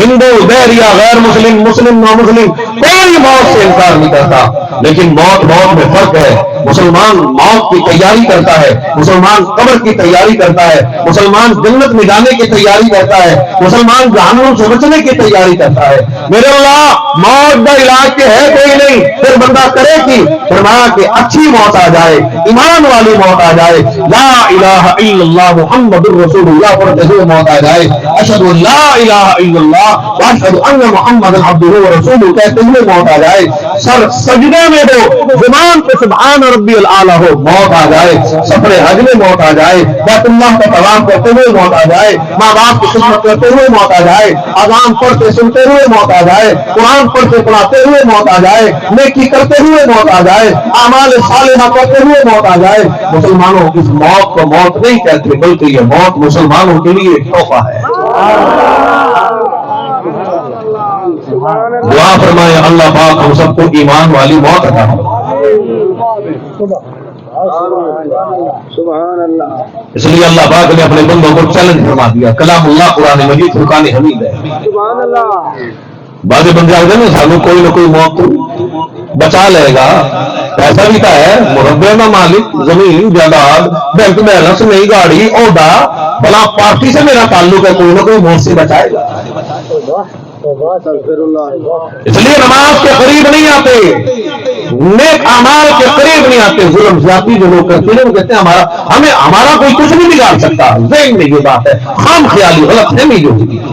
ہندو بحریہ غیر مسلم مسلم نو مسلم کوئی موت سے انکار نہیں کرتا، لیکن موت میں فرق ہے۔ مسلمان موت کی تیاری کرتا ہے، مسلمان قبر کی تیاری کرتا ہے، مسلمان جنت میں جانے کی تیاری کرتا ہے، مسلمان جہنم سے بچنے کی تیاری کرتا ہے۔ میرے اللہ موت کا علاج کے ہے کوئی نہیں، پھر بندہ کرے کی؟ فرمایا کہ اچھی موت آ جائے، ایمان والی موت آ جائے، لا الہ الا اللہ محمد الرسول اللہ پڑھتے ہوئے موت آ جائے، اشہد ان لا الہ الا اللہ واشہد ان محمد عبدہ ورسولہ کہتے ہوئے موت آ جائے، سر سجدے میں ہو، زبان پہ سبحان ربی الاعلیٰ ہو، موت آ جائے، سفر حج میں موت آ جائے، بیت اللہ کا طواف کرتے ہوئے موت آ جائے، ماں باپ کی خدمت کرتے ہوئے موت آ جائے، اذان پڑھتے سنتے ہوئے موت آ جائے، قرآن پڑھتے پڑھاتے ہوئے موت آ جائے، نیکی کرتے ہوئے موت آ جائے، اعمال صالحہ کرتے ہوئے موت آ جائے۔ مسلمانوں اس موت کو موت نہیں کہتے، بلکہ یہ موت مسلمانوں کے لیے ایک تحفہ ہے۔ دعا فرمائے اللہ پاک ہم سب کو ایمان والی موت عطا سبحان اللہ۔ اس لیے اللہ پاک نے اپنے بندوں کو چیلنج فرما دیا، کلام اللہ قرآن مجید فرقان حمید ہے۔ سبحان اللہ۔ بعض بندے آتے ہیں سانو کوئی نہ کوئی موت بچا لے گا، پیسہ بھی کا ہے، مربع میں مالک، زمین جائیداد، بینک بیلنس، نئی گاڑی، عہدہ، بلا پارٹی سے میرا تعلق ہے، کوئی نہ کوئی موت سے بچائے گا۔ اس لیے نماز کے قریب نہیں آتے، نیک اعمال کے قریب نہیں آتے۔ ظلم زیادتی جو لوگ کرتے ہیں وہ کہتے ہیں ہمارا کوئی کچھ نہیں بگاڑ سکتا، ذہن میں یہ بات ہے، خام خیالی غلط فہمی جو ہوتی ہے۔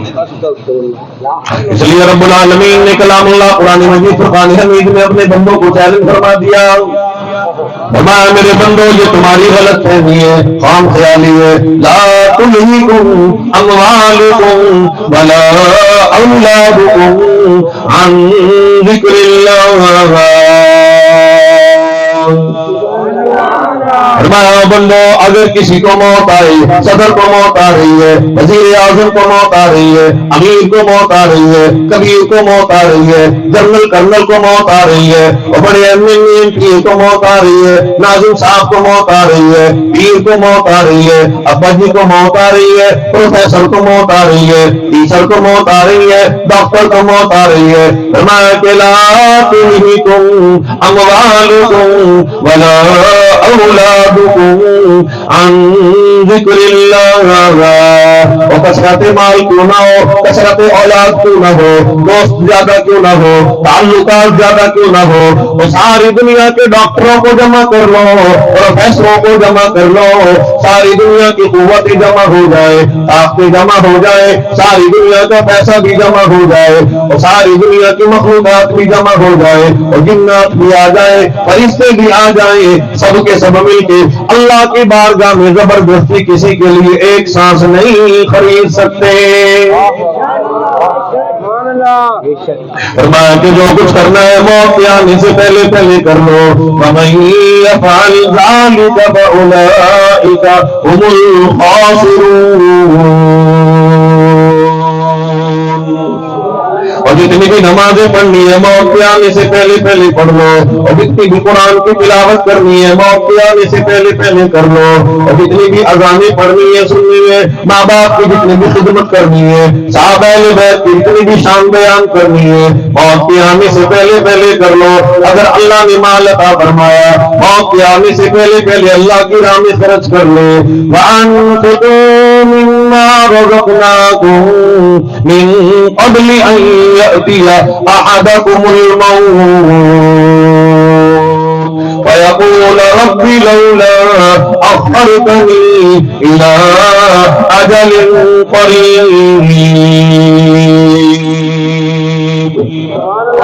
اس لیے رب العالمین نے کلام اللہ قرآن مجید فرقان حمید میں اپنے بندوں کو چیلنج فرما دیا، فرمایا میرے بندو یہ تمہاری غلط فہمی ہے، خام خیالی ہے، لا تلہکم اموالکم ولا اولادکم عن ذکر اللہ۔ فرمایا بندو اگر کسی کو موت آئی، صدر کو موت آ رہی ہے، وزیر اعظم کو موت آ رہی ہے، امیر کو موت آ رہی ہے، کبیر کو موت آ رہی ہے، جنرل کرنل کو موت آ رہی ہے، اور بڑے ایم کو موت آ رہی ہے، ناظم صاحب کو موت آ رہی ہے، پیر کو موت آ رہی ہے، ابا جی کو موت آ رہی ہے، پروفیسر کو موت آ رہی ہے، ٹیچر کو موت آ رہی ہے، ڈاکٹر کو موت آ رہی ہے۔ فرمایا کہ لا تلہکم اموالکم ولا اولادکم عن ذکر اللہ۔ اور کثرت مال کیوں نہ ہو، کثرت اولاد کیوں نہ ہو، دوست زیادہ کیوں نہ ہو، تعلقات زیادہ کیوں نہ ہو، اور ساری دنیا کے ڈاکٹروں کو جمع کر لو، پروفیسروں کو جمع کر لو، ساری دنیا کی قوتیں جمع ہو جائے، طاقتیں جمع ہو جائے، ساری دنیا کا پیسہ بھی جمع ہو جائے، اور ساری دنیا کی مخلوقات بھی جمع ہو جائے، اور جنات بھی آ جائے، فرشتے بھی آ جائیں، سب کے سب مل کے اللہ کی بارگاہ میں زبردستی کسی کے لیے ایک سانس نہیں خرید سکتے۔ فرمایا کہ جو کچھ کرنا ہے موت کے آنے سے پہلے کر لو۔ وَمَن يَفْعَلْ ذَلِكَ فَأُولَٰئِكَ هُمُ الْخَاسِرُونَ۔ اور جتنی بھی نمازیں پڑھنی ہے موت کے آنے سے پہلے پڑھ لو، اور جتنی بھی قرآن کی تلاوت کرنی ہے موت کے آنے سے پہلے کر لو، اور جتنی بھی اذانیں پڑھنی ہے سننی ہے، ماں باپ کی جتنی بھی خدمت کرنی ہے، صحابہ اہل بیت کی جتنی بھی شان بیان کرنی ہے موت کے آنے سے پہلے کر لو۔ اگر اللہ نے مال عطا فرمایا موت کے آنے سے پہلے اللہ کی راہ میں خرچ کر لو۔ وَأَنفِقُوا مِمَّا رَزَقْنَاكُم مِّن قَبْلِ أَن يَأْتِيَ أَحَدَكُمُ الْمَوْتُ ويقول رب لولا أخرتني إلى أجل قريب۔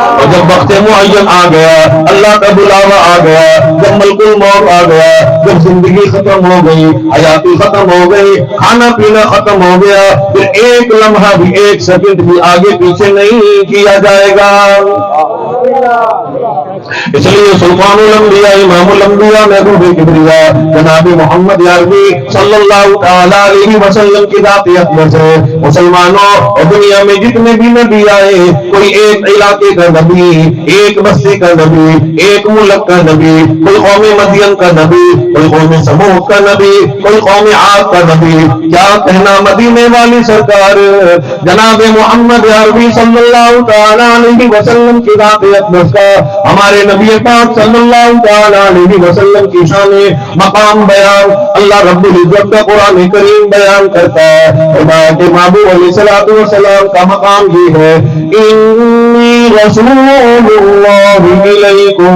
اور جب وقت معین آ گیا، اللہ کا بلاوا آ گیا، جب ملک الموت آ گیا، جب زندگی ختم ہو گئی، حیاتی ختم ہو گئی، کھانا پینا ختم ہو گیا، پھر ایک لمحہ بھی ایک سیکنڈ بھی آگے پیچھے نہیں کیا جائے گا۔ اس لیے سلطان الانبیاء امام الانبیاء محبوب کبریا جناب محمد عربی صلی اللہ تعالی علیہ وسلم کی ذات اقدس ہے۔ مسلمانوں اور دنیا میں جتنے بھی نبی آئے، کوئی ایک علاقے کا نبی، ایک بستی کا نبی، ایک ملک کا نبی، کوئی قوم مدین کا نبی، کوئی قوم سمود کا نبی، کوئی قوم عاد کا نبی۔ کیا کہنا مدینے والی سرکار جناب محمد عربی صلی اللہ تعالی علیہ وسلم کی ذات اقدس کا، ہمارے نبی پاک صلی اللہ تعالی علیہ وسلم کی شان مقام بیان اللہ رب العزت کا قرآن کریم بیان کرتا ہے۔ فرمایا کہ محبوب علیہ الصلوۃ والسلام کا مقام یہ ہے، انی رسول اللہ الیکم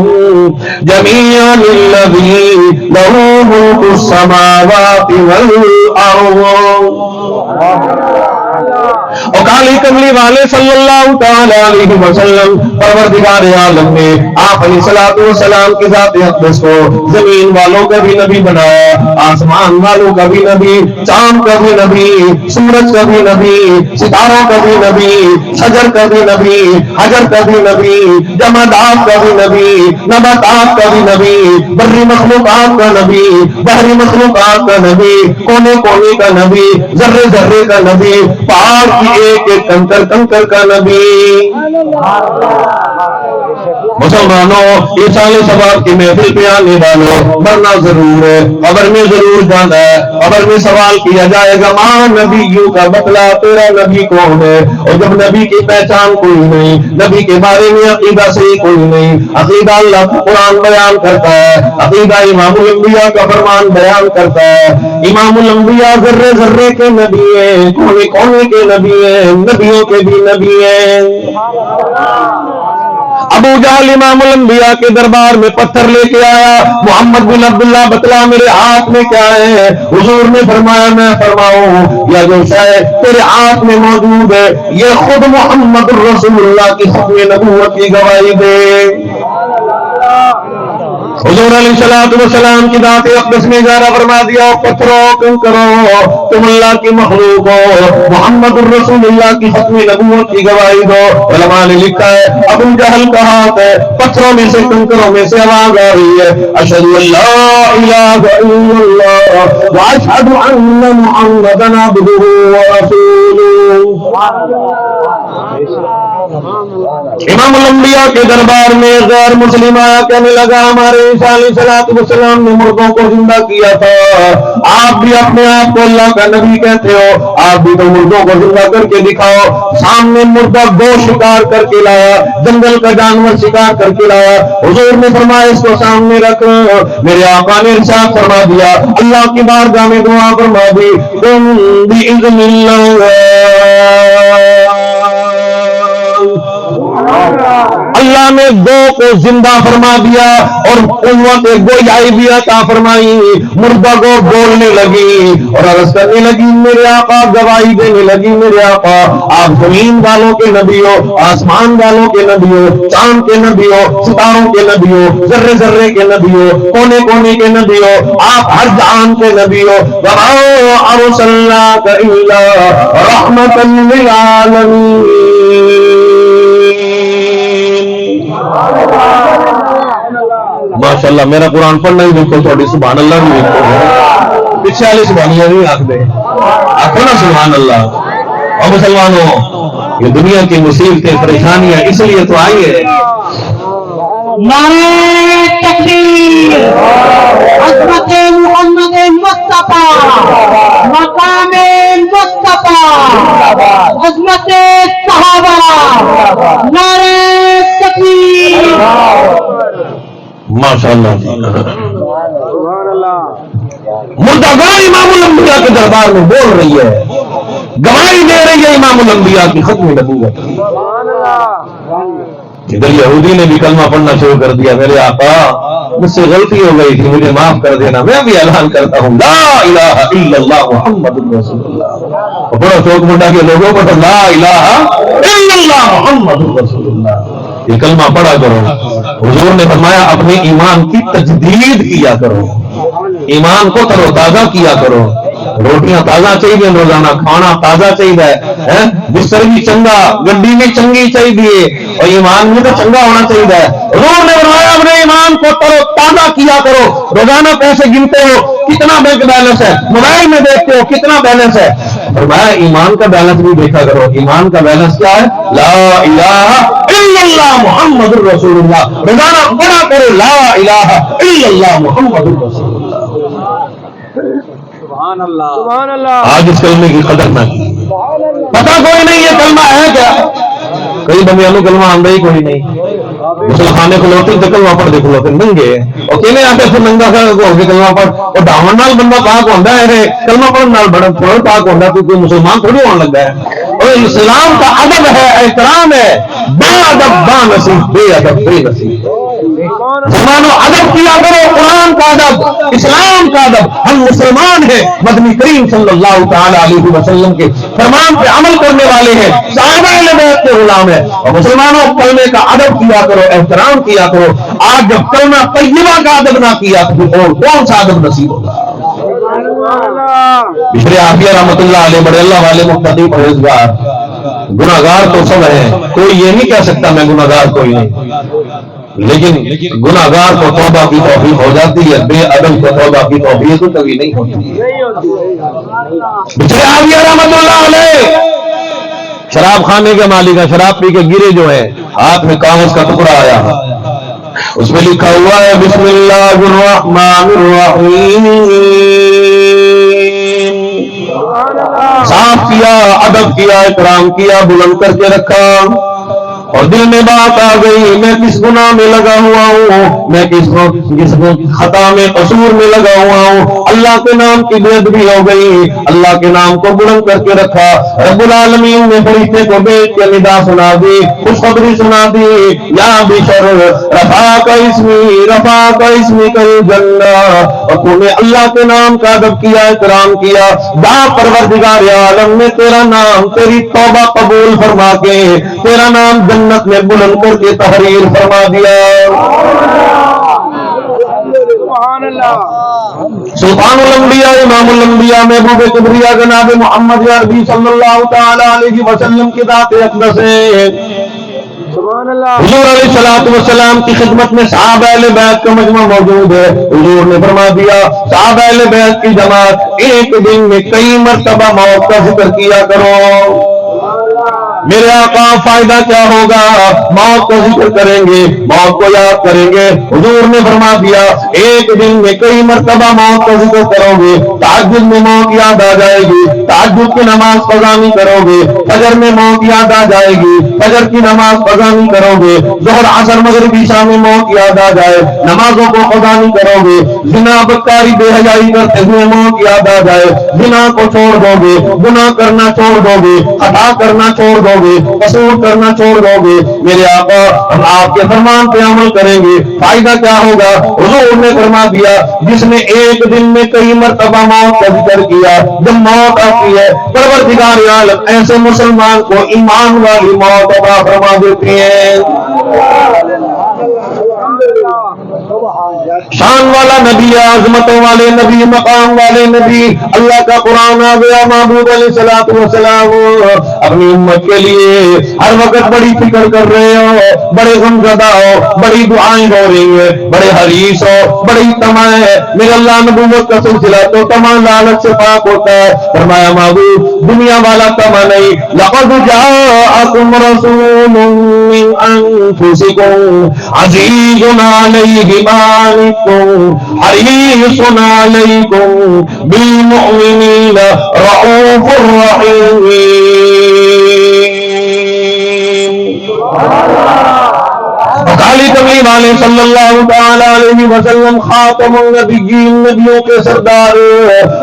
جمیعا الذی لہ ملک السماوات والارض۔ اور کالی کملی والے صلی اللہ تعالی علیہ وسلم پروردگار عالم نے آپ علیہ الصلوۃ والسلام کی ذات اقدس کو زمین والوں کا بھی نبی بنایا، آسمان والوں کا بھی نبی، چاند کا بھی نبی، سورج کا بھی نبی، ستاروں کا بھی نبی، شجر کا بھی نبی، حجر کا بھی نبی، جمادات کا بھی نبی، نباتات کا بھی نبی، بری مخلوقات کا نبی، بحری مخلوقات کا نبی، کونے کونے کا نبی، ذرے ذرے کا نبی، پہاڑ کی ایک ایک کنکر کنکر کا نبی۔ مسلمانوں یہ سال ثواب کی محفل پہ آنے والوں، مرنا ضرور ہے، قبر میں ضرور جانا ہے، قبر میں سوال کیا جائے گا ماں نبیوں کا بتلا تیرا نبی کون ہے؟ اور جب نبی کی پہچان کوئی نہیں، نبی کے بارے میں عقیدہ صحیح کوئی نہیں، عقیدہ اللہ کا قرآن بیان کرتا ہے، عقیدہ امام الانبیاء کا فرمان بیان کرتا ہے۔ امام الانبیاء ذرے ذرے کے نبی ہیں، کونے کونے کے نبی ہیں، نبیوں کے بھی نبی ہیں۔ ابو جہل امام الانبیاء کے دربار میں پتھر لے کے آیا، محمد بن عبداللہ بتلا میرے ہاتھ میں کیا ہے؟ حضور نے فرمایا میں فرماؤں یا جو شے تیرے ہاتھ میں موجود ہے یہ خود محمد رسول اللہ کی ختم نبوت کی گواہی دے۔ حضور علیہ الصلوۃ والسلام کی ذات اقدس نے اشارہ فرما دیا، پتھروں کنکروں تم اللہ کی مخلوق ہو، محمد الرسول اللہ کی ختم نبوت کی گواہی دو۔ علماء نے لکھا ہے ابو جہل کا ہاتھ ہے، پتھروں میں سے کنکروں میں سے آواز آ رہی ہے، اشہد ان لا الہ الا اللہ واشہد ان محمدا عبدہ ورسولہ۔ امام الانبیاء کے دربار میں غیر مسلم آیا، کہنے لگا ہمارے عیسیٰ علیہ الصلوۃ والسلام نے مردوں کو زندہ کیا تھا، آپ بھی اپنے آپ کو اللہ کا نبی کہتے ہو، آپ بھی تو مردوں کو زندہ کر کے دکھاؤ۔ سامنے مردہ گوشت شکار کر کے لایا، جنگل کا جانور شکار کر کے لایا، حضور نے فرمایا اس کو سامنے رکھ۔ میرے آقا نے ارشاد فرما دیا، اللہ کی بارگاہ میں دعا فرما دی، قم بإذن اللہ، اللہ نے دو کو زندہ فرما دیا اور قوت گویائی بھی عطا فرمائی، مردہ کو بولنے لگی اور عرض کرنے لگی میرے آقا، گواہی دینے لگی میرے آقا آپ زمین والوں کے نبی ہو، آسمان والوں کے نبی ہو، چاند کے نبی ہو، ستاروں کے نبی ہو، ذرے ذرے کے نبی ہو، کونے کونے کے نبی ہو، آپ ہر جہان کے نبی ہو۔ وَمَا أَرْسَلْنَاكَ إِلَّا رَحْمَةً لِّلْعَالَمِينَ۔ ماشاءاللہ میرا قرآن پڑھنا ہی دیکھو، تھوڑی سبحان اللہ بھی دیکھو، پیچھے والی سبحانیاں نہیں آکھ دے، آکھو نا سبحان اللہ۔ اور مسلمانوں یہ دنیا کی مصیبتیں پریشانیاں اس لیے تو آئی ہے۔ نعرہ تکبیر، عظمت محمد مصطفیٰ، مقام مصطفیٰ، عظمت صحابہ، نعرہ تکبیر۔ ماشاءاللہ مردگار امام الانبیاء کے دربار میں بول رہی ہے، گواہی دے رہی ہے امام الانبیاء کی ختم نبوت۔ ادھر یہودی نے بھی کلمہ پڑھنا شروع کر دیا، میرے آقا مجھ سے غلطی ہو گئی تھی، مجھے معاف کر دینا، میں بھی اعلان کرتا ہوں لا الہ الا اللہ محمد رسول اللہ۔ بڑا چوک منڈا کے لوگوں کو تو لا الہ الا اللہ محمد رسول اللہ یہ کلمہ پڑھا کرو۔ حضور نے فرمایا اپنے ایمان کی تجدید کیا کرو، ایمان کو تر و تازہ کیا کرو، روٹیاں تازہ چاہیے، روزانہ کھانا تازہ چاہیے، بستر بھی چنگا، گڈی بھی چنگی چاہیے، اور ایمان بھی تو چنگا ہونا چاہیے. حضور نے فرمایا اپنے ایمان کو ترو تازہ کیا کرو. روزانہ پیسے گنتے ہو کتنا بینک بیلنس ہے, موبائل میں دیکھتے ہو کتنا بیلنس ہے, فرمایا ایمان کا بیلنس بھی دیکھا کرو. ایمان کا بیلنس کیا ہے؟ لا الہ الا اللہ محمد الرسول اللہ. روزانہ پڑھا کرو لا الہ الا اللہ محمد الرسول اللہ. سبحان اللہ سبحان اللہ. آج اس کلمے کی قدر نہ کی, پتا کوئی نہیں یہ کلمہ ہے کیا. کئی بندیاں کلمہ آندہ ہی کوئی نہیں. مسلمانے کھلوتے تو کلمہ پڑھ دے کھلوتے ننگے اور کہنے آتے پھر ننگا ہو کے کلمہ پڑھ. اور ڈاون نال بندہ پاک ہوتا ہے, کلمہ پڑھنے نال بڑا تھوڑا پاک ہوتا ہے, کوئی مسلمان تھوڑی ہونے لگا ہے. اور اسلام کا ادب ہے, احترام ہے. با ادب با نصیب, بے ادب بے نصیب. مسلمانوں ادب کیا کرو, قرآن کا ادب, اسلام کا ادب. ہم مسلمان ہیں, مدنی کریم صلی اللہ تعالی علیہ وسلم کے فرمان پہ عمل کرنے والے ہیں, صحابہ اہل بیت کے غلام ہیں. اور مسلمانوں کلمے کا ادب کیا کرو, احترام کیا کرو. آج جب کلمہ طیبہ کا ادب نہ کیا تو اور کون سا ادب نصیب ہوگا. بشر عافیہ رحمۃ اللہ علیہ بڑے اللہ والے مقتدی پرہیزگار. گناہگار تو سب ہیں, کوئی یہ نہیں کہہ سکتا میں گناہگار کوئی نہیں, لیکن گناہگار کو توبہ کی توفیق ہو جاتی ہے, بے ادب کو توبہ کی توفیق تو کبھی نہیں ہوتی. بشر عافیہ رحمۃ اللہ علیہ شراب خانے کے مالک ہیں, شراب پی کے گرے جو ہیں, ہاتھ میں کاغذ کا ٹکڑا آیا, اس میں لکھا ہوا ہے بسم اللہ الرحمن الرحیم. صاف کیا, ادب کیا, احترام کیا, بلند کر کے رکھا, اور دل میں بات آ گئی میں کس گناہ میں لگا ہوا ہوں, میں کس خطا میں قصور میں لگا ہوا ہوں. اللہ کے نام کی بے ادبی ہو گئی, اللہ کے نام کو بلند کر کے رکھا. رب العالمین نے فرشتے کو بیچ کے ندا سنا دی, خوشخبری سنا دی, یا بشر رفعک اسمی کل جنہ. اور تو نے اللہ کے نام کا ادب کیا, احترام کیا, با پروردگار عالم نے تیرا نام, تیری توبہ قبول فرما کے تیرا نام جنت میں بلند کر کے تحریر فرما دیا. سبحان اللہ. سلطان الانبیاء امام الانبیاء محبوب کبریا جناب محمد عربی صلی اللہ تعالی علیہ وسلم کی ذات اقدس ہے. سبحان اللہ. حضور علیہ الصلوۃ والسلام کی خدمت میں صحابہ اہل بیت کا مجمع موجود ہے. حضور نے فرما دیا صحابہ اہل بیت کی جماعت ایک دن میں کئی مرتبہ موت کا ذکر کیا کرو. میرے آقا فائدہ کیا ہوگا, موت کو ذکر کریں گے, موت کو یاد کریں گے. حضور نے فرما دیا ایک دن میں کئی مرتبہ موت کو ذکر کرو گے. تہجد میں موت یاد آ جائے گی, تہجد کی نماز قضا نہیں کرو گے. فجر میں موت یاد آ جائے گی, فجر کی نماز قضا نہیں کرو گے. ظہر عصر مغرب عشاء میں موت یاد آ جائے, نمازوں کو قضا نہیں کرو گے. زنا بدکاری بے حیائی کرتے ہوئے موت یاد آ جائے, زنا کو چھوڑ دو گے, گناہ کرنا چھوڑ دو گے, خطا کرنا چھوڑ دو گے, قصور کرنا چھوڑ دو گے. میرے آقا ہم آپ کے فرمان پہ عمل کریں گے, فائدہ کیا ہوگا. حضور نے فرما دیا جس نے ایک دن میں کئی مرتبہ موت کا ذکر کیا, جب موت آتی ہے پروردگار عالم ایسے مسلمان کو ایمان والی موت عطا فرما دیتی ہے. شان والا نبی, عظمتوں والے نبی, مقام والے نبی. اللہ کا قرآن آ گیا, محبوب علیہ الصلوۃ والسلام اپنی امت کے لیے ہر وقت بڑی فکر کر رہے ہو, بڑے غمزدہ ہو, بڑی دعائیں ہو رہی ہیں, بڑے حریص ہو, بڑی طمع ہے. میرے اللہ نبوت کا سلسلہ تو طمع لالچ سے پاک ہوتا ہے. فرمایا محبوب دنیا والا طمع نہیں, لقد جاءکم رسول من انفسکم عزیز علیہ ما عنتم حریص علیکم بالمؤمنین رؤوف رحیم. کالی کملی والے صلی اللہ تعالی علیہ وسلم خاتم النبیین, نبیوں کے سردار,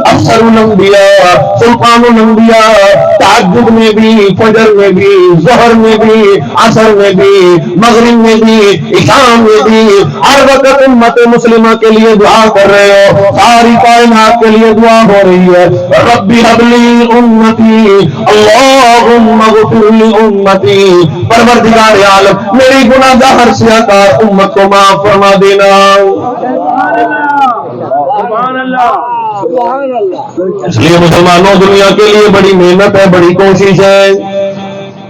افسر الانبیاء, سلطان الانبیاء. تہجد میں بھی, فجر میں بھی, ظہر میں بھی, عصر میں بھی, مغرب میں بھی, عشاء میں بھی, ہر وقت امت مسلمہ کے لیے دعا کر رہے ہو, ساری کائنات کے لیے دعا ہو رہی ہے. رب هب لی امتی اللہم اغفر لی امتی. پروردگار عالم میری گناہ گار سیاکار امت کو معاف فرما دینا. اس لیے مسلمانوں دنیا کے لیے بڑی محنت ہے, بڑی کوشش ہے.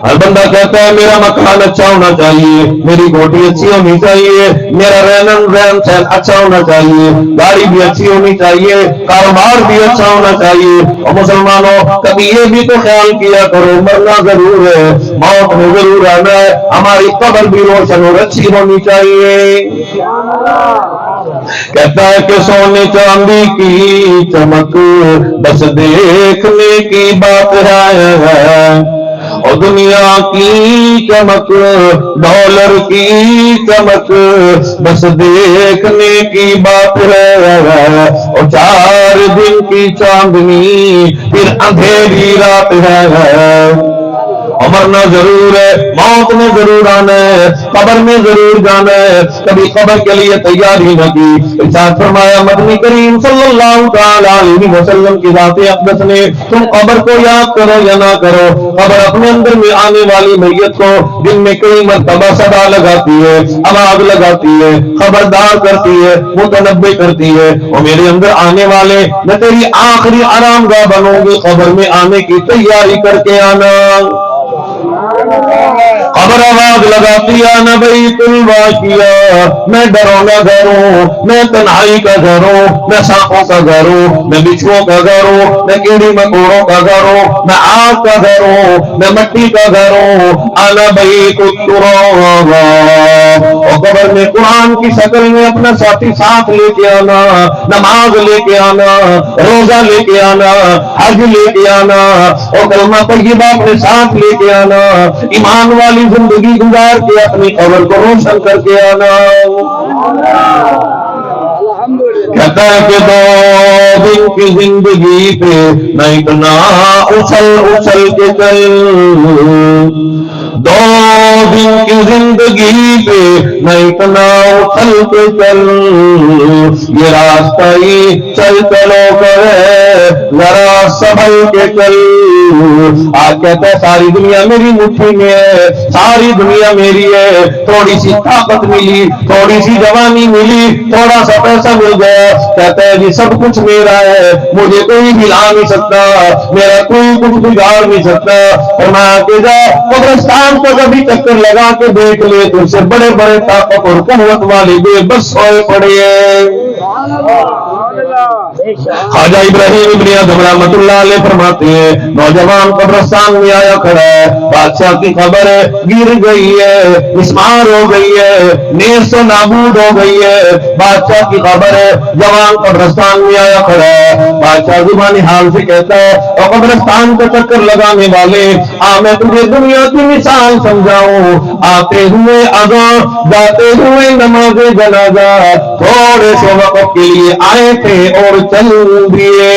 ہر بندہ کہتا ہے میرا مکان اچھا ہونا چاہیے، میری کوٹھی اچھی ہونی چاہیے، میرا رہن سہن اچھا ہونا چاہیے، گاڑی بھی اچھی ہونی چاہیے، کاروبار بھی اچھا ہونا چاہیے۔ اور مسلمانوں کبھی یہ بھی تو خیال کیا کرو مرنا ضرور ہے، موت میں ضرور آنا ہے، ہماری قبر بھی روشن اور اچھی ہونی چاہیے۔ کہتا ہے کہ سونے چاندی کی چمک بس دیکھنے کی بات ہے، اور دنیا کی چمک ڈالر کی چمک بس دیکھنے کی بات ہے، اور 4 دن کی چاندنی پھر اندھیری رات ہے۔ مرنا ضرور ہے، موت میں ضرور آنا ہے، قبر میں ضرور جانا ہے، کبھی قبر کے لیے تیاری نہ کی۔ ارشاد فرمایا مدنی کریم صلی اللہ تعالی علیہ وسلم کی ذات اقدس نے، تم قبر کو یاد کرو یا نہ کرو، قبر اپنے اندر میں آنے والی میت کو دن میں کئی مرتبہ صدا لگاتی ہے، آواز لگاتی ہے، خبردار کرتی ہے، متنبہ کرتی ہے، اور میرے اندر آنے والے میں تیری آخری آرام گاہ بنوں گی، قبر میں آنے کی تیاری کر کے آنا۔ قبر آواز لگاتی ہے نہ بیت الواقعہ، میں ڈرونا گھر ہوں، میں تنہائی کا گھر ہوں، میں سانپوں کا گھر ہوں، میں بچھوؤں کا گھر ہوں، میں کیڑی مکوڑوں کا گھر ہوں، میں آگ کا گھر ہوں، میں مٹی کا گھر ہوں، انا بیت التراب۔ اور قبر میں قرآن کی شکل میں اپنا ساتھی ساتھ لے کے آنا، نماز لے کے آنا، روزہ لے کے آنا، حج لے کے آنا، اور کلمہ طیبہ اپنے ساتھ لے کے آنا، ایمان والی زندگی گزار کے اپنی قبر کو روشن کر کے آنا۔ کہتا ہے کہ 2 دن کی زندگی پہ نہ اتنا اچھل اچھل کے چل، 2 دن کی زندگی پہ نہ اتنا اچھل کے چل، یہ راستہ ہی چل چلو کرے ذرا سنبھل کے چل۔ آج کہتا ہے ساری دنیا میری مٹھی میں ہے، ساری دنیا میری ہے، تھوڑی سی طاقت ملی، تھوڑی سی جوانی ملی، تھوڑا سا پیسہ مل گیا، کہتا ہے جی سب کچھ میرا ہے، مجھے کوئی بھی لا نہیں سکتا، میرا کوئی کچھ بگاڑ نہیں سکتا۔ فرمایا کہ جا قبرستان کو کبھی چکر لگا کے دیکھ لے، تم سے بڑے بڑے طاقت اور قوت والے بے بس سوئے پڑے ہیں۔ خواجہ ابراہیم ابن ادھم رحمۃ اللہ علیہ فرماتے ہیں نوجوان قبرستان میں آیا کھڑا ہے، بادشاہ کی خبر ہے گر گئی ہے، مسمار ہو گئی ہے، نیز و نابود ہو گئی ہے، بادشاہ کی خبر ہے، جوان قبرستان میں آیا کھڑا ہے، بادشاہ زبانی حال سے کہتا ہے اور قبرستان کا چکر لگانے والے میں تجھے دنیا کی مثال سمجھاؤں، آتے ہوئے اذان جاتے ہوئے نماز جنازہ، تھوڑے سے وقت کے لیے آئے تھے اور چل دیے،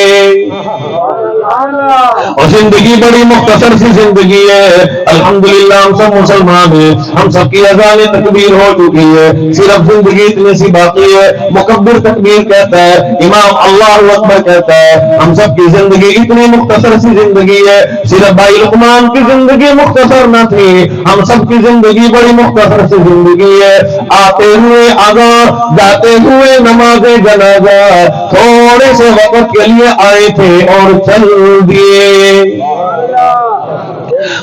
اور زندگی بڑی مختصر سی زندگی ہے۔ الحمدللہ ہم سب مسلمان ہیں، ہم سب کی اذان تکبیر ہو چکی ہے، صرف زندگی اتنی سی باقی ہے، مکبر تکبیر کہتا ہے، امام اللہ اکبر کہتا ہے، ہم سب کی زندگی اتنی مختصر سی زندگی ہے، صرف بھائی لقمان کی زندگی مختصر نہ تھی، ہم سب کی زندگی بڑی مختصر سی زندگی ہے، آتے ہوئے اذان جاتے ہوئے نماز جنازہ، تھوڑے سے وقت کے لیے آئے تھے اور چل دیے۔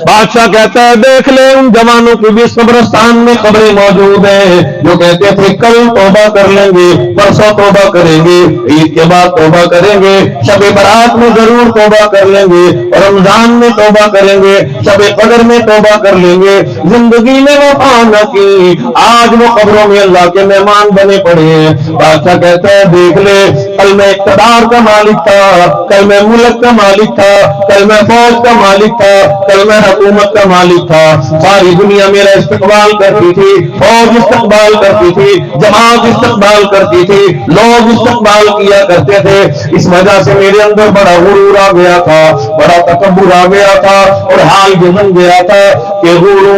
بادشاہ کہتا ہے دیکھ لے ان جوانوں کی بھی قبرستان میں قبریں موجود ہیں جو کہتے تھے کل توبہ کر لیں گے، پرسوں توبہ کریں گے، عید کے بعد توبہ کریں گے، شب برات میں ضرور توبہ کر لیں گے، اور رمضان میں توبہ کریں گے، شب قدر میں توبہ کر لیں گے، زندگی میں وفا نہ کی، آج وہ قبروں میں اللہ کے مہمان بنے پڑے ہیں۔ بادشاہ کہتا ہے دیکھ لے کل میں اقتدار کا مالک تھا، کل میں ملک کا مالک تھا، کل میں فوج کا مالک تھا، کل میں حکومت کا مالک تھا، ساری دنیا میرا استقبال کرتی تھی، فوج استقبال کرتی تھی، جماعت استقبال کرتی تھی، لوگ استقبال کیا کرتے تھے، اس وجہ سے میرے اندر بڑا غرور آ گیا تھا، بڑا تکبر آ گیا تھا، اور حال یہ بن گیا تھا کہ غرور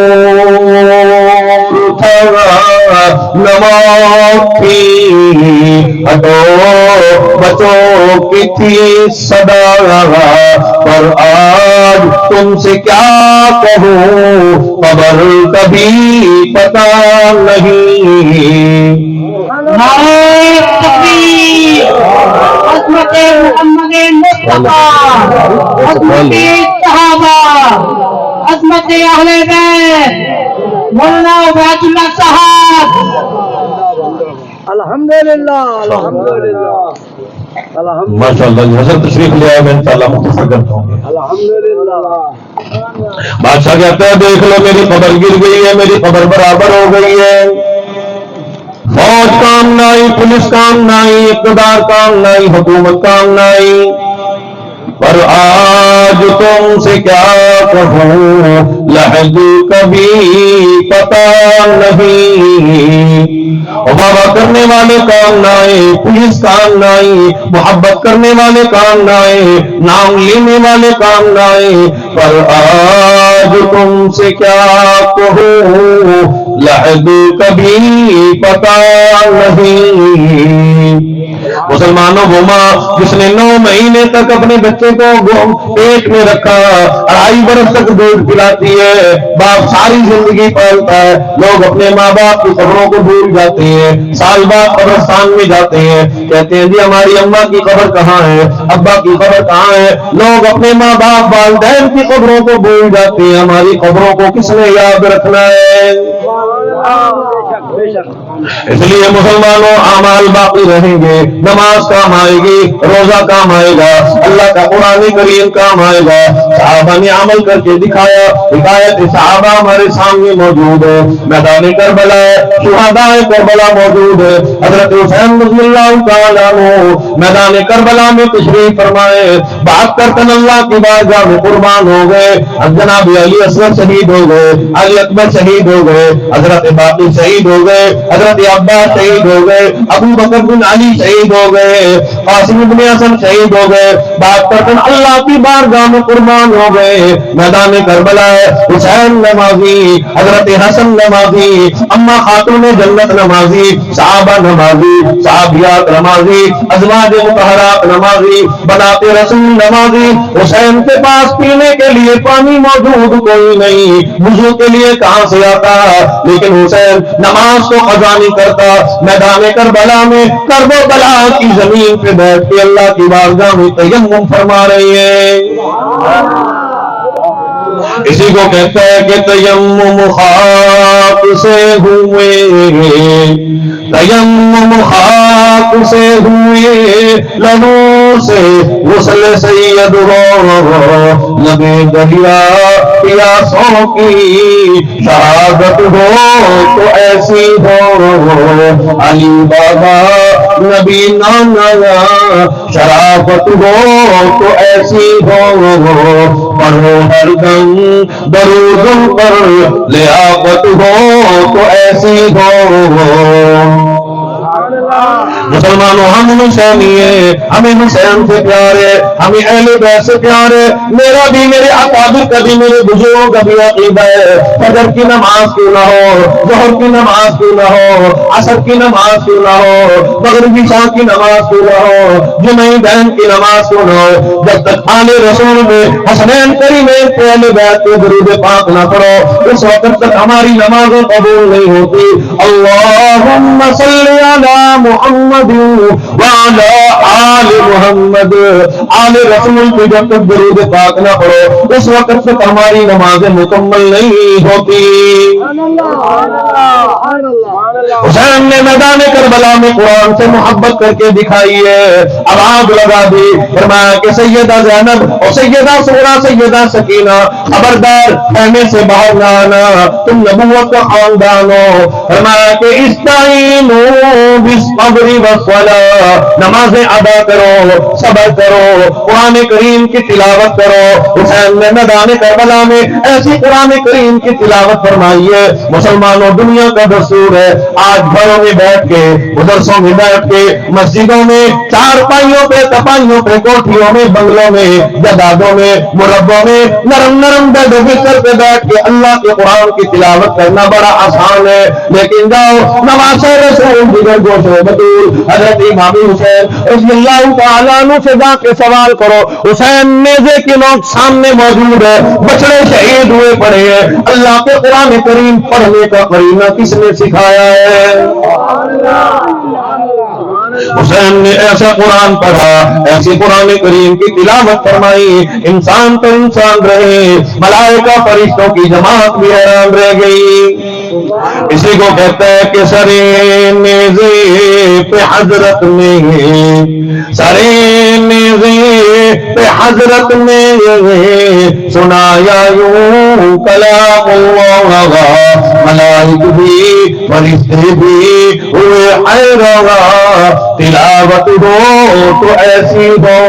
تھا نماز تھی ہٹو بچوں کی تھی صدا، پر آج تم سے کیا کہوں خبر کبھی پتا نہیں۔ نعرہ تکبیر، عظمت محمد مصطفیٰ، عظمت صحابہ، عظمت اہل بیت، مولانا عبید اللہ صاحب. الحمدللہ الحمدللہ الحمدللہ ماشاء اللہ. حضرت تشریف لے آئے، میں انشاءاللہ مختصر کرتا ہوں. الحمدللہ. بادشاہ کہتا ہے دیکھ لو میری قبر گر گئی ہے، میری قبر برابر ہو گئی ہے. فوج کام نہ آئی، پولیس کام نہ آئی، اقتدار کام نہ آئی، حکومت کام نہ آئی. پر آج تم سے کیا کہوں، لحد کبھی پتا نہیں. بابا کرنے والے کام نہ آئے، پولیس کام نہ آئی، محبت کرنے والے کام نہ آئے، نام لینے والے کام نہ آئے. پر آج تم سے کیا کہوں، لحد کبھی پتا نہیں. مسلمانوں وہ ماں جس نے 9 مہینے تک اپنے بچے کو پیٹ میں رکھا، 2.5 برس تک دودھ پلاتی ہے، باپ ساری زندگی پالتا ہے. لوگ اپنے ماں باپ کی قبروں کو بھول جاتے ہیں، سال بعد قبرستان میں جاتے ہیں، کہتے ہیں جی ہماری اماں کی قبر کہاں ہے، ابا کی قبر کہاں ہے. لوگ اپنے ماں باپ والدین کی قبروں کو بھول جاتے ہیں، ہماری قبروں کو کس نے یاد رکھنا ہے. اس لیے مسلمانوں اعمال باقی رہیں گے. نماز کام آئے گی، روزہ کام آئے گا، اللہ کا قرآن کریم کام آئے گا. صحابہ نے عمل کر کے دکھایا. حکایت صحابہ ہمارے سامنے موجود ہے. میدان کربلا ہے، شہداء کربلا موجود ہے. حضرت حسین رضی اللہ تعالیٰ عنہ میدان کربلا میں تشریف فرمائے، 72 تن اللہ کی بارگاہ میں قربان ہو گئے. جناب علی اصغر شہید ہو گئے، علی اکبر شہید ہو گئے، حضرت باقی شہید ہو گئے، حضرت عباس شہید ہو گئے، ابو بکر بن علی شہید ہو گئے، قاسم بن حسن شہید ہو گئے. 72 تن اللہ کی بارگاہ میں قربان ہو گئے. میدان کربلا ہے، حسین نمازی، حضرت حسن نمازی، اما خاتون جنت نمازی، صحابہ نمازی، صحابیات نمازی، ازواج مطہرات نمازی، بنات رسول نمازی. حسین کے پاس پینے کے لیے پانی موجود کوئی نہیں، وضو کے لیے کہاں سے آتا، لیکن حسین نماز کو قضا نہیں کرتا. میدان کربلا میں کرب و بلا کی زمین پہ بیٹھ کے اللہ کی بارگاہ میں تیمم فرما رہی ہے. اسی کو کہتا ہے کہ تیمم خاک سے ہوئے، تیمم خاک سے ہوئے، لہو سے غسل سید ہو، لبے دریا پیاسوں کی شہادت ہو تو ایسی ہو. علی بابا نبی نانا شرافت ہو تو ایسی ہو. پڑھو ہر دم درود پر لیاقت ہو تو ایسی ہو. مسلمانوں ہم حسینی ہیں، ہمیں حسین سے پیار ہے، ہمیں اہل بیت سے پیار ہے. میرا بھی، میرے اکابر کا بھی، میرے بزرگوں کا بھی عقیدہ ہے. فجر کی نماز کیوں نہ ہو، ظہر کی نماز کیوں نہ ہو، عصر کی نماز کیوں نہ ہو، مغرب عشاء کی نماز کیوں نہ ہو، جمعہ کی نماز کیوں نہ ہو، جب تک آل رسول میں حسنین کریمین پہ اہل بیت کے درود پاک نہ پڑھو اس وقت تک ہماری نمازیں قبول نہیں ہوتی. اللہم صلی علی محمد وعلی آل محمد. آل رسول کی جب تک درود پاک نہ پڑھو اس وقت تک ہماری نمازیں مکمل نہیں ہوتی. حسین نے میدان کربلا میں قرآن سے محبت کر کے دکھائی ہے، آواز لگا دی، فرمایا کہ سیدہ زینب اور سیدہ سغرا سیدہ سکینہ خبردار خیمے سے باہر نہ آنا، تم نبوت کا خاندان ہو. فرمایا کہ استعینوا بالصبر والصلاۃ، نمازیں ادا کرو، صبر کرو، قرآن کریم کی تلاوت کرو. حسین نے میدان کربلا میں ایسی قرآن کریم کی تلاوت فرمائی ہے. مسلمانوں دنیا کا دستور ہے آج گھروں میں بیٹھ کے، مدرسوں میں بیٹھ کے، مسجدوں میں، چارپائیوں پہ، تپائیوں پہ، کوٹھیوں میں، بنگلوں میں، جدادوں میں، مربوں میں، نرم نرم بیڈ و بستر پہ بیٹھ کے اللہ کے قرآن کی تلاوت کرنا بڑا آسان ہے. لیکن جاؤ نواز رسول دیگر گوش و بطول حضرت امام حسین رضی اللہ تعالیٰ عنہ سے جا کے سوال کرو. حسین نیزے کی نوک سامنے موجود ہے، بچڑے شہید ہوئے پڑے ہیں. اللہ کے قرآن کریم پڑھنے کا قرینہ کس نے سکھایا ہے؟ حسین نے ایسا قرآن پڑھا، ایسی قرآن کریم کی تلاوت فرمائی، انسان تو انسان رہے، ملائکہ فرشتوں کی جماعت بھی حیران رہ گئی۔ اسی کو کہتا ہے کہ سرے نیزے پہ حضرت نے، سرے نیزے پہ حضرت نے سنایا یوں کلام اللہ، ملائک بھی فرشتے بھی ہوئے حیران، تلاوت ہو تو ایسی ہو۔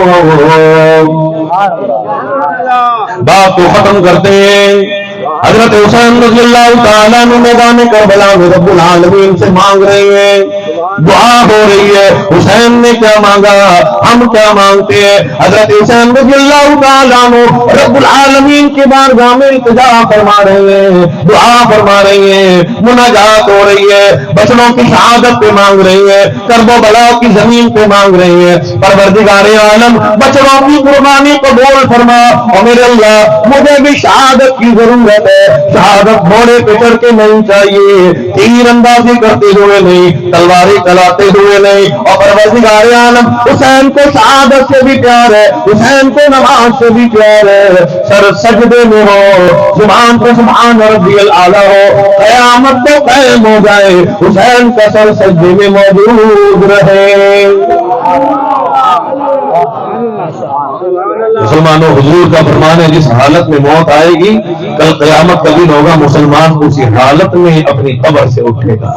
بات تو ختم کرتے ہیں، حضرت حسین رضی اللہ تعالیٰ عنہ میدان کربلا میں رب العالمین سے مانگ رہے ہیں، دعا ہو رہی ہے۔ حسین نے کیا مانگا، ہم کیا مانگتے ہیں؟ حضرت حسین رضی اللہ تعالیٰ عنہ رب العالمین کی بارگاہ میں التجا فرما رہے ہیں، دعا فرما رہے ہیں، مناجات ہو رہی ہے، بچوں کی شہادت پہ مانگ رہی ہے، کرب و بلا کی زمین پہ مانگ رہی ہے۔ پروردگار عالم بچوں کی قربانی قبول فرما، اور میرے اللہ مجھے بھی شہادت کی ضرورت ہے، شہادت گھوڑے پہ چڑھ کے نہیں چاہیے، تیر اندازی کرتے ہوئے نہیں، تلواریں چلاتے ہوئے نہیں، اور پروردگار عالم حسین کو شہادت سے بھی پیار ہے، حسین کو نماز سے بھی پیار ہے، سر سجدے میں ہو، سبحان کو سبحان ربی الاعلیٰ ہو، قیامت تو قائم ہو جائے، حسین کا سر سجدے میں موجود رہے۔ مسلمانوں، حضور کا فرمان ہے جس حالت میں موت آئے گی کل قیامت کا دن ہوگا، مسلمان اسی حالت میں اپنی قبر سے اٹھے گا۔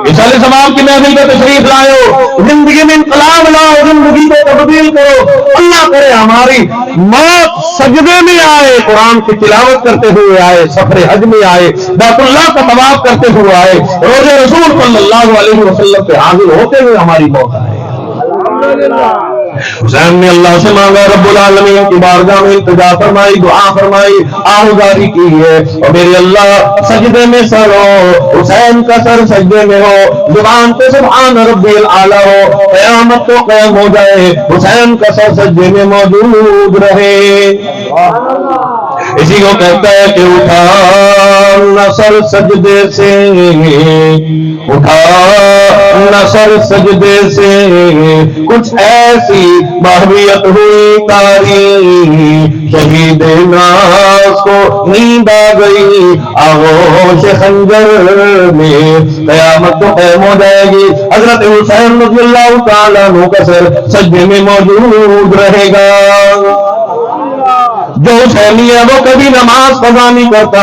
انشاءاللہ ثواب کی محفل میں تشریف لائو، زندگی میں انقلاب لاؤ، زندگی کو تبدیل کرو۔ اللہ کرے ہماری موت سجدے میں آئے، قرآن کی تلاوت کرتے ہوئے آئے، سفر حج میں آئے، بیت اللہ کا طواف کرتے ہوئے آئے، روضہ رسول صلی اللہ علیہ وسلم پہ حاضر ہوتے ہوئے ہماری موت آئے۔ حسین نے اللہ سے مانگا، رب العالمین کی بارگاہ میں التجا فرمائی، دعا فرمائی، آہوزاری کی ہے، اور میرے اللہ سجدے میں سر ہو، حسین کا سر سجدے میں ہو، زبان پہ سبحان ربی الاعلیٰ ہو، قیامت تو قائم ہو جائے، حسین کا سر سجدے میں موجود رہے۔ اسی کو کہتا ہے کہ اٹھا نہ سر سجدے سے، اٹھا نہ سر سجدے سے، کچھ ایسی محویت ہوئی تاری، شہید ناز کو نیند آ گئی آغوش خنجر میں، قیامت تو قائم ہو جائے گی، حضرت حسین رضی اللہ تعالیٰ عنہ کا سر سجدے میں موجود رہے گا۔ جو حسینی ہے وہ کبھی نماز قضا نہیں کرتا،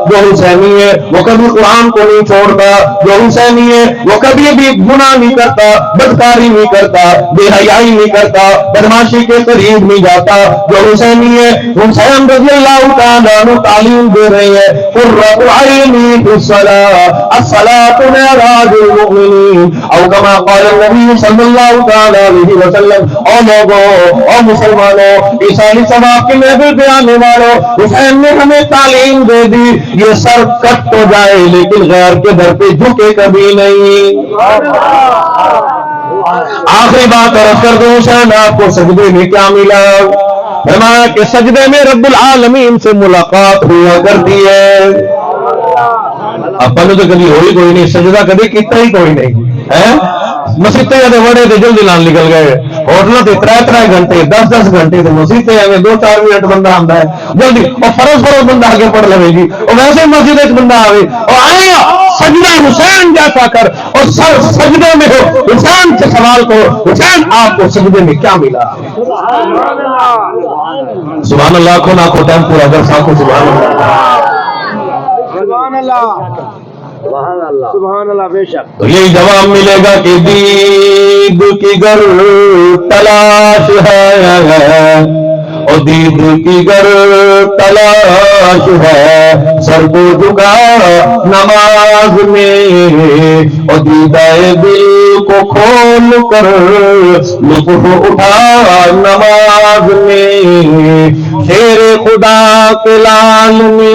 جو حسینی ہے وہ کبھی قرآن کو نہیں چھوڑتا، جو حسینی ہے وہ کبھی بھی گناہ نہیں کرتا، بدکاری نہیں کرتا، بے حیائی نہیں کرتا، بدماشی کے قریب نہیں جاتا۔ جو حسینی ہے حسین رضی اللہ تعالیٰ عنہ تعلیم دے رہے ہیں، قرۃ عینی فی الصلاۃ، الصلاۃ معراج المؤمنین، او کما قال النبی صلی اللہ تعالیٰ علیہ وسلم۔ اور لوگوں اور مسلمانوں، عیسائی ثواب کے محفل آنے والوں، حسین نے ہمیں تعلیم دے دی، یہ سر کٹ تو جائے لیکن غیر کے در پہ جھکے کبھی نہیں۔ آخری بات عرض کر دوں، حسین آپ کو سجدے میں کیا ملا؟ فرمایا کہ سجدے میں رب العالمین سے ملاقات ہوا کرتی ہے۔ اپنے تو کبھی ہوئی کوئی نہیں، سجدہ کبھی کیتا ہی کوئی نہیں ہے۔ مسیطے یا بڑے تھے جلدی لان نکل گئے، ہوٹلوں سے 3 گھنٹے 10 گھنٹے، تو مسیطے ہمیں 2-4 منٹ بندہ آتا ہے جلدی، اور فرض بندہ آگے پڑھ لے گی، اور ویسے مسجد ایک بندہ آئے اور آئے گا سجدہ حسین جیسا کر، اور سجدے میں ہو حسین سے سوال کرو، حسین آپ کو سجدے میں کیا ملا؟ سبحان اللہ کو نہ کو ٹائم پورا کر ساکو، سبحان اللہ سبحان اللہ سبحان اللہ، بے شک۔ تو یہی جواب ملے گا کہ دید کی گر تلاش ہے، اور دید کی گر تلاش ہے، سر کو جھکا نماز میں، اور دیدہ دل کو کھول کر لطف اٹھا نماز میں، شیر خدا کے لال نے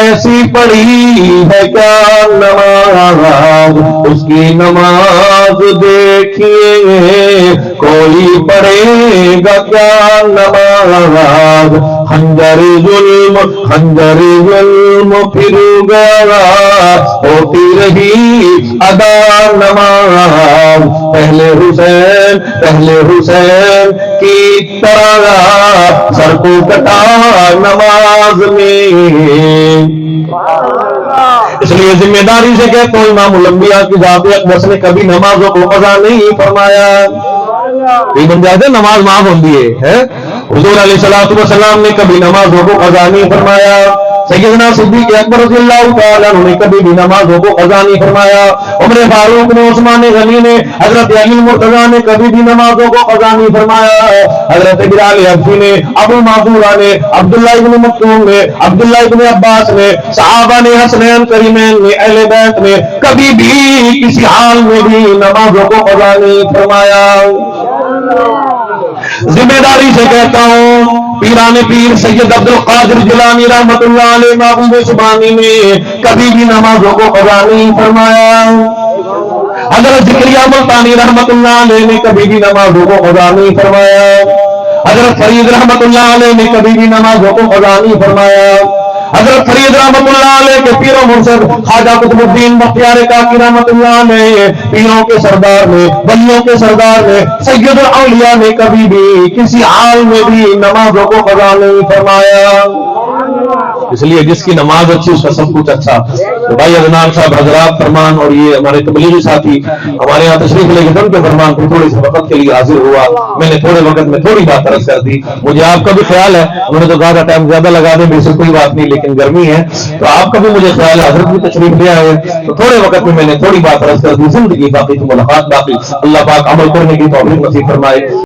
ایسی پڑھی ہے کیا نماز، اس کی نماز دیکھیے کوئی پڑھے گا کیا نماز، خنجر ظلم پھر گیا ہوتی رہی ادا نماز، پہلے حسین کی طرح سر کو کٹا نماز میں۔ اس لیے ذمہ داری سے کہتا ہوں امام الانبیاء کی ذات اقدس نے کبھی نمازوں کو قضا نہیں فرمایا۔ یہ بن جاتے نماز معاف ہوتی ہے، حضور علیہ الصلوۃ والسلام نے کبھی نمازوں کو قضا نہیں فرمایا، سیدنا صدیق اکبر رضی اللہ تعالیٰ عنہ نے کبھی بھی نمازوں کو قضا نہیں فرمایا، عمر فاروق نے، عثمان غنی نے، حضرت علی مرتضیٰ نے کبھی بھی نمازوں کو قضا نہیں فرمایا، حضرت بلال حبشی نے، ابو معذورہ نے، عبداللہ ابن مکتوم نے، عبداللہ ابن عباس نے، صحابہ نے، حسنین کریمین نے، اہل بیت نے کبھی بھی کسی حال میں بھی نمازوں کو قضا نہیں فرمایا۔ ذمہ داری سے کہتا ہوں پیران پیر سید عبد القادر جیلانی رحمۃ اللہ علیہ محبوب سبحانی نے کبھی بھی نمازوں کو قضا نہیں فرمایا، حضرت ذکریا ملتانی رحمۃ اللہ علیہ نے کبھی بھی نمازوں کو قضا نہیں فرمایا، حضرت فرید رحمۃ اللہ علیہ نے کبھی بھی نمازوں کو قضا نہیں فرمایا، حضرت فرید رحمۃ اللہ علیہ کے پیر و مرشد خواجہ قطب الدین بختیار کاکی رحمۃ اللہ علیہ پیروں کے سردار نے، ولیوں کے سردار نے، سید الاولیاء نے کبھی بھی کسی حال میں بھی نمازوں کو قضا نہیں فرمایا۔ اس لیے جس کی نماز اچھی اس کا سب کچھ اچھا۔ تو بھائی عدنان صاحب حضرات فرمان اور یہ ہمارے تبلیغی ساتھی ہمارے یہاں تشریف لے کے کے فرمان کو تھوڑی سی وقت کے لیے حاضر ہوا، میں نے تھوڑے وقت میں تھوڑی بات عرض کر دی، مجھے آپ کا بھی خیال ہے انہوں نے تو زیادہ ٹائم زیادہ لگا دیں میرے سے کوئی بات نہیں، لیکن گرمی ہے تو آپ کا بھی مجھے خیال ہے، حضرت بھی تشریف لے آئے تو تھوڑے وقت میں نے تھوڑی بات عرض کر دی، زندگی باقی تو ملاقات باقی، اللہ پاک عمل کرنے کی توفیق نصیب فرمائے۔